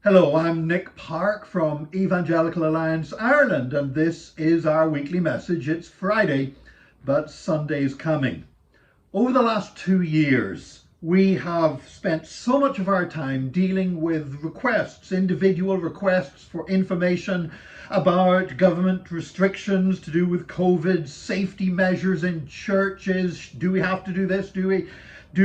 Hello, I'm Nick Park from Evangelical Alliance Ireland, and this is our weekly message. It's Friday, but Sunday's coming. Over the last 2 years, we have spent so much of our time dealing with requests, individual requests for information about government restrictions to do with COVID, safety measures in churches. Do we have to do this? Do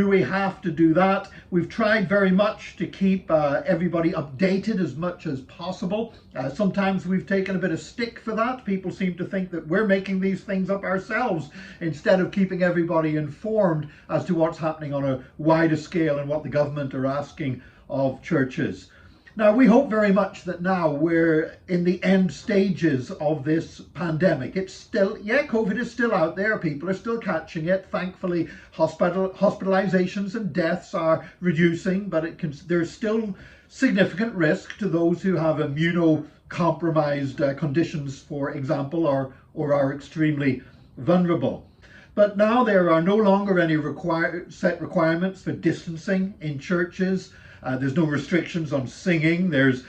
we have to do that? We've tried very much to keep everybody updated as much as possible. Sometimes we've taken a bit of stick for that. People seem to think that we're making these things up ourselves instead of keeping everybody informed as to what's happening on a wider scale and what the government are asking of churches. Now, we hope very much that now we're in the end stages of this pandemic. It's still, COVID is still out there. People are still catching it. Thankfully, hospitalizations and deaths are reducing, but there's still significant risk to those who have immunocompromised conditions, for example, or are extremely vulnerable. But now there are no longer any set requirements for distancing in churches. There's no restrictions on singing. There's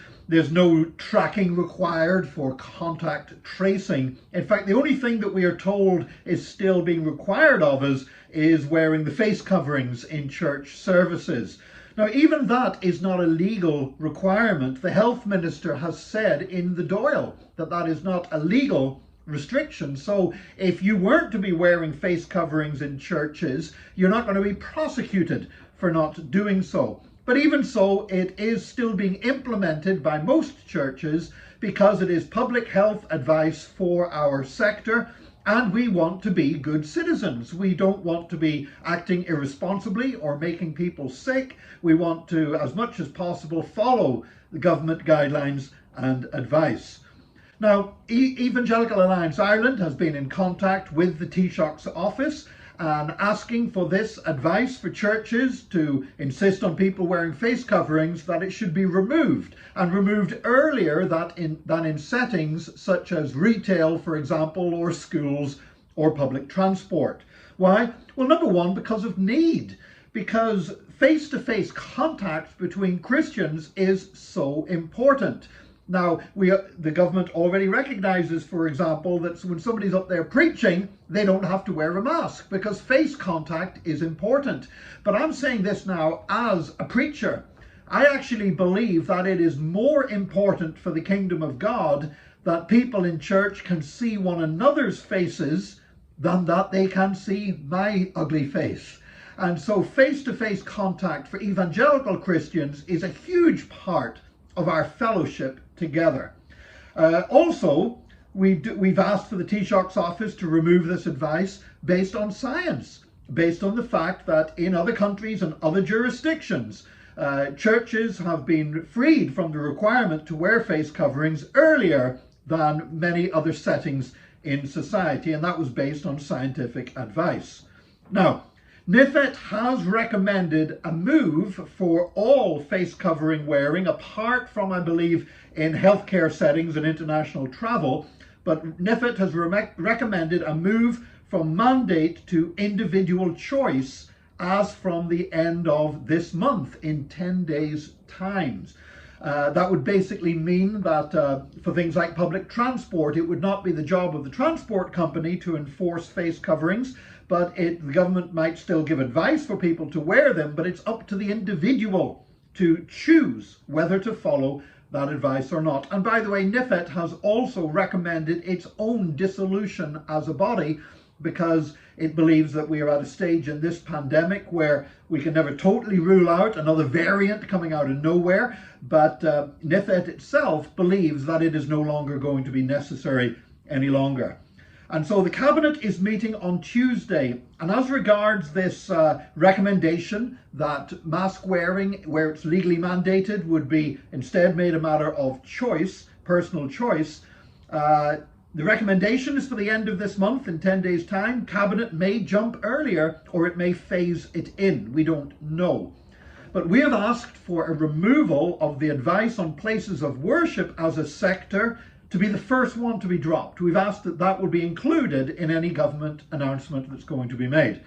no tracking required for contact tracing. In fact, the only thing that we are told is still being required of us is wearing the face coverings in church services. Now, even that is not a legal requirement. The health minister has said in the Dáil that that is not a legal restriction. So if you weren't to be wearing face coverings in churches, you're not going to be prosecuted for not doing so. But even so, it is still being implemented by most churches because it is public health advice for our sector, and we want to be good citizens. We don't want to be acting irresponsibly or making people sick. We want to, as much as possible, follow the government guidelines and advice. Now, Evangelical Alliance Ireland has been in contact with the Taoiseach's office and asking for this advice for churches to insist on people wearing face coverings, that it should be removed, and removed earlier than in settings such as retail, for example, or schools or public transport. Why? Well, number one, because of need. Because face-to-face contact between Christians is so important. Now, the government already recognises, for example, that when somebody's up there preaching, they don't have to wear a mask because face contact is important. But I'm saying this now as a preacher. I actually believe that it is more important for the kingdom of God that people in church can see one another's faces than that they can see my ugly face. And so face-to-face contact for evangelical Christians is a huge part of our fellowship together. Also, we've asked for the Taoiseach's office to remove this advice based on science, based on the fact that in other countries and other jurisdictions, churches have been freed from the requirement to wear face coverings earlier than many other settings in society, and that was based on scientific advice. Now, NIFET has recommended a move for all face covering wearing, apart from, I believe, in healthcare settings and international travel. But NIFET has recommended a move from mandate to individual choice as from the end of this month, in 10 days' times. That would basically mean that for things like public transport, it would not be the job of the transport company to enforce face coverings, but the government might still give advice for people to wear them, but it's up to the individual to choose whether to follow that advice or not. And by the way, NIFET has also recommended its own dissolution as a body because it believes that we are at a stage in this pandemic where we can never totally rule out another variant coming out of nowhere, but NIFET itself believes that it is no longer going to be necessary any longer. And so the Cabinet is meeting on Tuesday, and as regards this recommendation that mask wearing, where it's legally mandated, would be instead made a matter of choice, personal choice, the recommendation is for the end of this month, in 10 days' time. Cabinet may jump earlier, or it may phase it in. We don't know. But we have asked for a removal of the advice on places of worship as a sector to be the first one to be dropped. We've asked that that will be included in any government announcement that's going to be made.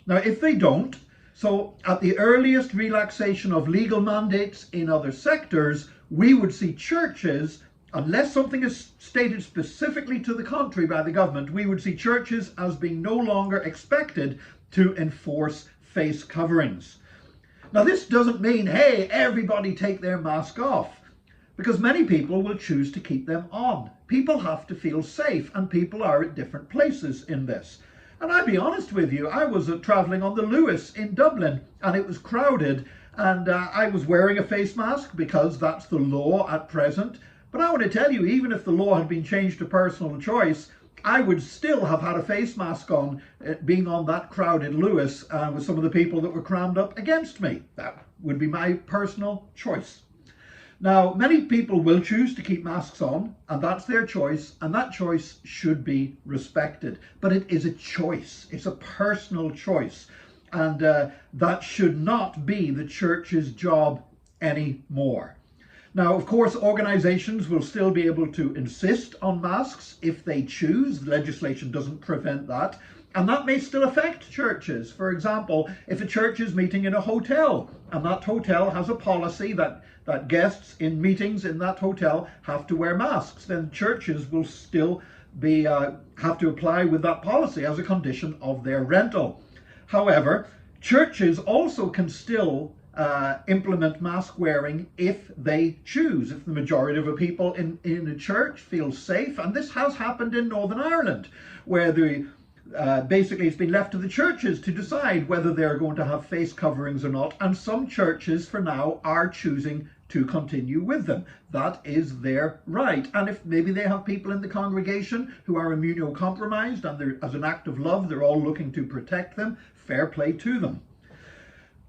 Now, if they don't, so at the earliest relaxation of legal mandates in other sectors, we would see churches, unless something is stated specifically to the contrary by the government, we would see churches as being no longer expected to enforce face coverings. Now, this doesn't mean, hey, everybody take their mask off, because many people will choose to keep them on. People have to feel safe, and people are at different places in this. And I'll be honest with you, I was travelling on the Lewis in Dublin, and it was crowded, and I was wearing a face mask because that's the law at present. But I want to tell you, even if the law had been changed to personal choice, I would still have had a face mask on, being on that crowded Lewis with some of the people that were crammed up against me. That would be my personal choice. Now, many people will choose to keep masks on, and that's their choice, and that choice should be respected. But it is a choice. It's a personal choice, and that should not be the church's job anymore. Now, of course, organizations will still be able to insist on masks if they choose. Legislation doesn't prevent that. And that may still affect churches. For example, if a church is meeting in a hotel and that hotel has a policy that guests in meetings in that hotel have to wear masks, then churches will still be have to apply with that policy as a condition of their rental. However, churches also can still implement mask wearing if they choose, if the majority of the people in a church feel safe. And this has happened in Northern Ireland, where basically it's been left to the churches to decide whether they're going to have face coverings or not, and some churches for now are choosing to continue with them. That is their right. And if maybe they have people in the congregation who are immunocompromised, and as an act of love they're all looking to protect them, fair play to them.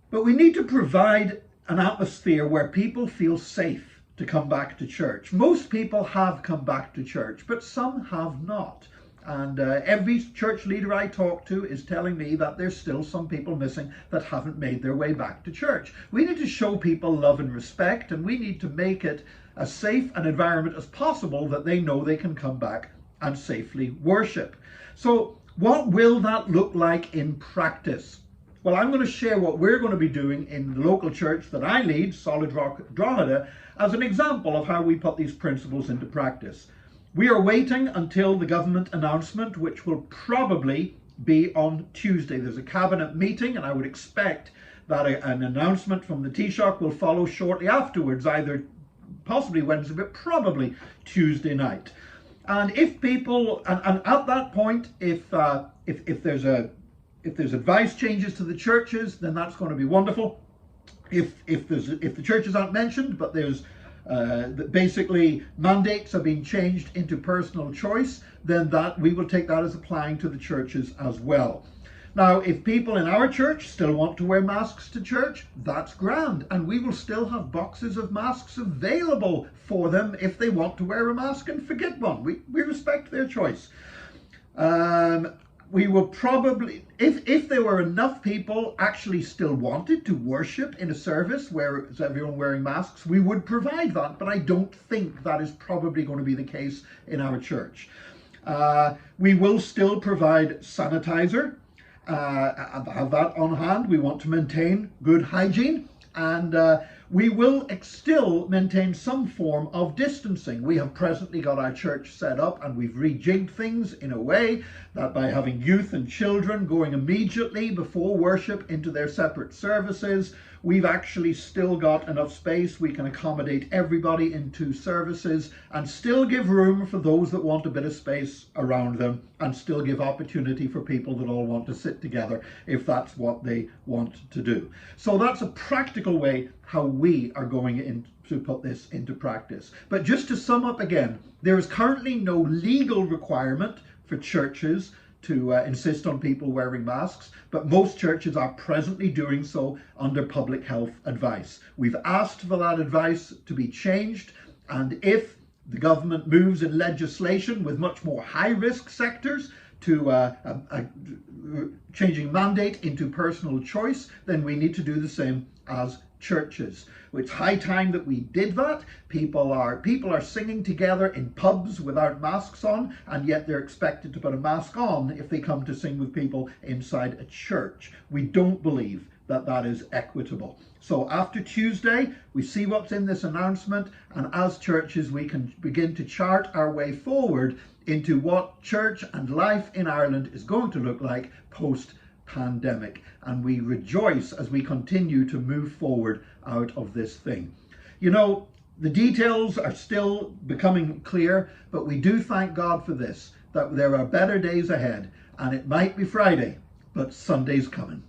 But we need to provide an atmosphere where people feel safe to come back to church. Most people have come back to church, but some have not. And every church leader I talk to is telling me that there's still some people missing that haven't made their way back to church. We need to show people love and respect, and we need to make it as safe an environment as possible that they know they can come back and safely worship. So what will that look like in practice? Well, I'm going to share what we're going to be doing in the local church that I lead, Solid Rock Drogheda, as an example of how we put these principles into practice. We are waiting until the government announcement, which will probably be on Tuesday. There's a cabinet meeting, and I would expect that an announcement from the Taoiseach will follow shortly afterwards, either possibly Wednesday, but probably Tuesday night. And if people, and at that point, if there's advice changes to the churches, then that's going to be wonderful. If the churches aren't mentioned, but there's basically mandates are being changed into personal choice, then that we will take that as applying to the churches as well. Now, if people in our church still want to wear masks to church, that's grand, and we will still have boxes of masks available for them if they want to wear a mask and forget one. We respect their choice. We will probably, if there were enough people actually still wanted to worship in a service where everyone wearing masks, we would provide that, but I don't think that is probably going to be the case in our church. We will still provide sanitizer, have that on hand. We want to maintain good hygiene, and we will still maintain some form of distancing. We have presently got our church set up, and we've rejigged things in a way that by having youth and children going immediately before worship into their separate services, we've actually still got enough space. We can accommodate everybody in 2 services and still give room for those that want a bit of space around them, and still give opportunity for people that all want to sit together if that's what they want to do. So that's a practical way how we are going to put this into practice. But just to sum up again, there is currently no legal requirement for churches to insist on people wearing masks, but most churches are presently doing so under public health advice. We've asked for that advice to be changed, and if the government moves in legislation with much more high-risk sectors to changing mandate into personal choice, then we need to do the same as churches. It's high time that we did that. People are singing together in pubs without masks on, and yet they're expected to put a mask on if they come to sing with people inside a church. We don't believe that is equitable. So after Tuesday, we see what's in this announcement, and as churches, we can begin to chart our way forward into what church and life in Ireland is going to look like post-pandemic. And we rejoice as we continue to move forward out of this thing. You know, the details are still becoming clear, but we do thank God for this, that there are better days ahead, and it might be Friday, but Sunday's coming.